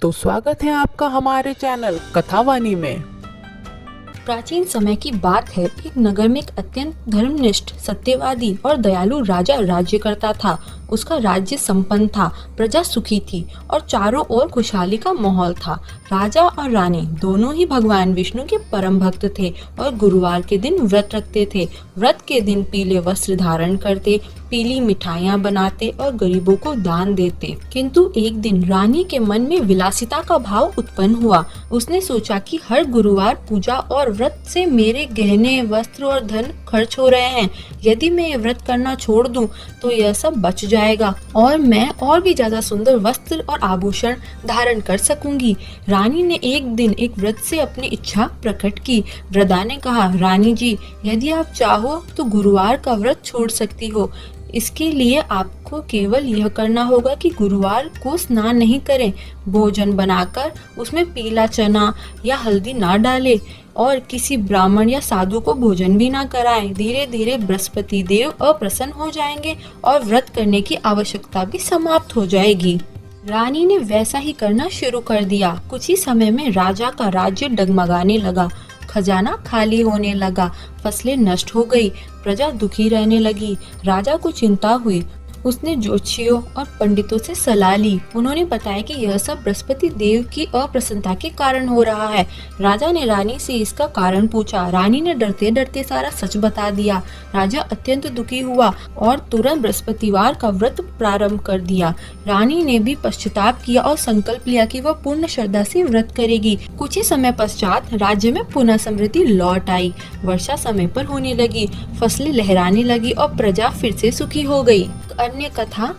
तो स्वागत है आपका हमारे चैनल कथावानी में। प्राचीन समय की बात है। एक नगर में एक अत्यंत धर्मनिष्ठ, सत्यवादी और दयालु राजा राज्य करता था। उसका राज्य संपन्न था, प्रजा सुखी थी और चारों ओर खुशहाली का माहौल था। राजा और रानी दोनों ही भगवान विष्णु के परम भक्त थे और गुरुवार के दिन व्रत रखते थे। व्रत के दिन पीले वस्त्र धारण करते, पीली मिठाइयाँ बनाते और गरीबों को दान देते। किंतु एक दिन रानी के मन में विलासिता का भाव उत्पन्न हुआ। उसने सोचा कि हर गुरुवार पूजा और व्रत से मेरे गहने, वस्त्र और धन खर्च हो रहे हैं। यदि मैं ये व्रत करना छोड़ दूं तो यह सब बच जाएगा और मैं और भी ज्यादा सुंदर वस्त्र और आभूषण धारण कर सकूंगी। रानी ने एक दिन एक व्रत से अपनी इच्छा प्रकट की। वृद्धा ने कहा, रानी जी, यदि आप चाहो तो गुरुवार का व्रत छोड़ सकती हो। इसके लिए आपको केवल यह करना होगा कि गुरुवार को स्नान नहीं करें, भोजन बनाकर उसमें पीला चना या हल्दी ना डालें और किसी ब्राह्मण या साधु को भोजन भी ना कराएं। धीरे धीरे बृहस्पति देव अप्रसन्न हो जाएंगे और व्रत करने की आवश्यकता भी समाप्त हो जाएगी। रानी ने वैसा ही करना शुरू कर दिया। कुछ ही समय में राजा का राज्य डगमगाने लगा, खजाना खाली होने लगा, फसलें नष्ट हो गई, प्रजा दुखी रहने लगी। राजा को चिंता हुई। उसने ज्योतिषियों और पंडितों से सलाह ली। उन्होंने बताया कि यह सब बृहस्पति देव की अप्रसन्नता के कारण हो रहा है। राजा ने रानी से इसका कारण पूछा। रानी ने डरते डरते सारा सच बता दिया। राजा अत्यंत दुखी हुआ और तुरंत बृहस्पतिवार का व्रत प्रारंभ कर दिया। रानी ने भी पश्चाताप किया और संकल्प लिया कि वह पूर्ण श्रद्धा से व्रत करेगी। कुछ ही समय पश्चात राज्य में पुनः समृद्धि लौट आई। वर्षा समय पर होने लगी, फसलें लहराने लगी और प्रजा फिर से सुखी हो गई। अन्य कथा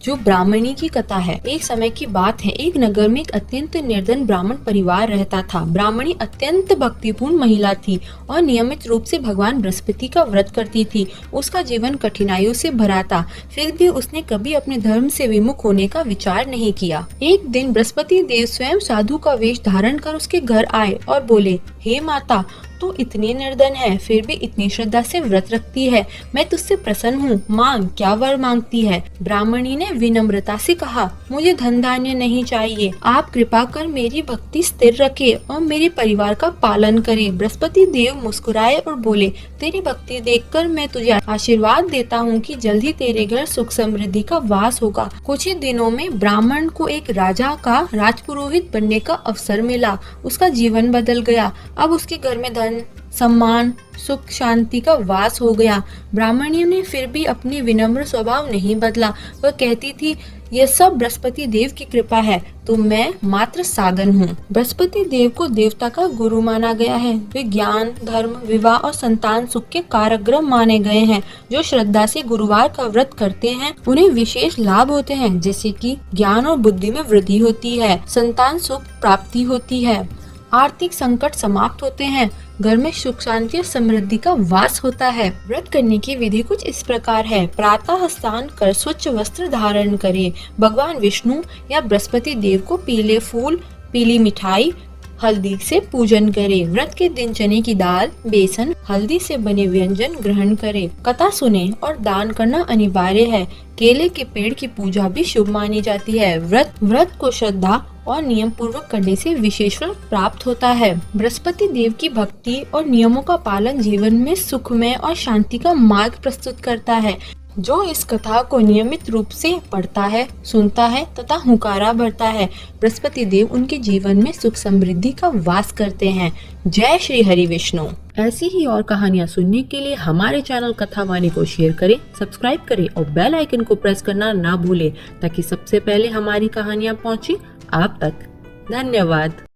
जो ब्राह्मणी की कथा है। एक समय की बात है, एक नगर में एक अत्यंत निर्धन ब्राह्मण परिवार रहता था। ब्राह्मणी अत्यंत भक्तिपूर्ण महिला थी और नियमित रूप से भगवान बृहस्पति का व्रत करती थी। उसका जीवन कठिनाइयों से भरा था, फिर भी उसने कभी अपने धर्म से विमुख होने का विचार नहीं किया। एक दिन बृहस्पति देव स्वयं साधु का वेश धारण कर उसके घर आए और बोले, हे माता, तू इतनी निर्धन है फिर भी इतनी श्रद्धा से व्रत रखती है। मैं तुझसे प्रसन्न हूँ, मांग, क्या वर मांगती है। ब्राह्मणी ने विनम्रता से कहा, मुझे धन धान्य नहीं चाहिए, आप कृपा कर मेरी भक्ति स्थिर रखे और मेरे परिवार का पालन करे। बृहस्पति देव मुस्कुराए और बोले, तेरी भक्ति देखकर मैं तुझे आशीर्वाद देता हूँ कि जल्द ही तेरे घर सुख समृद्धि का वास होगा। कुछ ही दिनों में ब्राह्मण को एक राजा का राजपुरोहित बनने का अवसर मिला। उसका जीवन बदल गया। अब उसके घर में सम्मान, सुख, शांति का वास हो गया। ब्राह्मणी ने फिर भी अपनी विनम्र स्वभाव नहीं बदला। वह कहती थी, यह सब बृहस्पति देव की कृपा है, तो मैं मात्र साधन हूँ। बृहस्पति देव को देवता का गुरु माना गया है। वे ज्ञान, धर्म, विवाह और संतान सुख के कारक माने गए हैं। जो श्रद्धा से गुरुवार का व्रत करते हैं उन्हें विशेष लाभ होते हैं, जैसे कि ज्ञान और बुद्धि में वृद्धि होती है, संतान सुख प्राप्ति होती है, आर्थिक संकट समाप्त होते हैं, घर में सुख शांति और समृद्धि का वास होता है। व्रत करने की विधि कुछ इस प्रकार है। प्रातः स्नान कर स्वच्छ वस्त्र धारण करें। भगवान विष्णु या बृहस्पति देव को पीले फूल, पीली मिठाई, हल्दी से पूजन करें। व्रत के दिन चने की दाल, बेसन, हल्दी से बने व्यंजन ग्रहण करें। कथा सुने और दान करना अनिवार्य है। केले के पेड़ की पूजा भी शुभ मानी जाती है। व्रत को श्रद्धा और नियम पूर्वक करने से विशेष फल प्राप्त होता है। बृहस्पति देव की भक्ति और नियमों का पालन जीवन में सुखमय और शांति का मार्ग प्रस्तुत करता है। जो इस कथा को नियमित रूप से पढ़ता है, सुनता है तथा हुंकारा भरता है, बृहस्पति देव उनके जीवन में सुख समृद्धि का वास करते हैं। जय श्री हरि विष्णु। ऐसी ही और कहानियाँ सुनने के लिए हमारे चैनल कथावानी को शेयर करें, सब्सक्राइब करें और बेल आइकन को प्रेस करना ना भूलें, ताकि सबसे पहले हमारी कहानियाँ पहुँचे आप तक। धन्यवाद।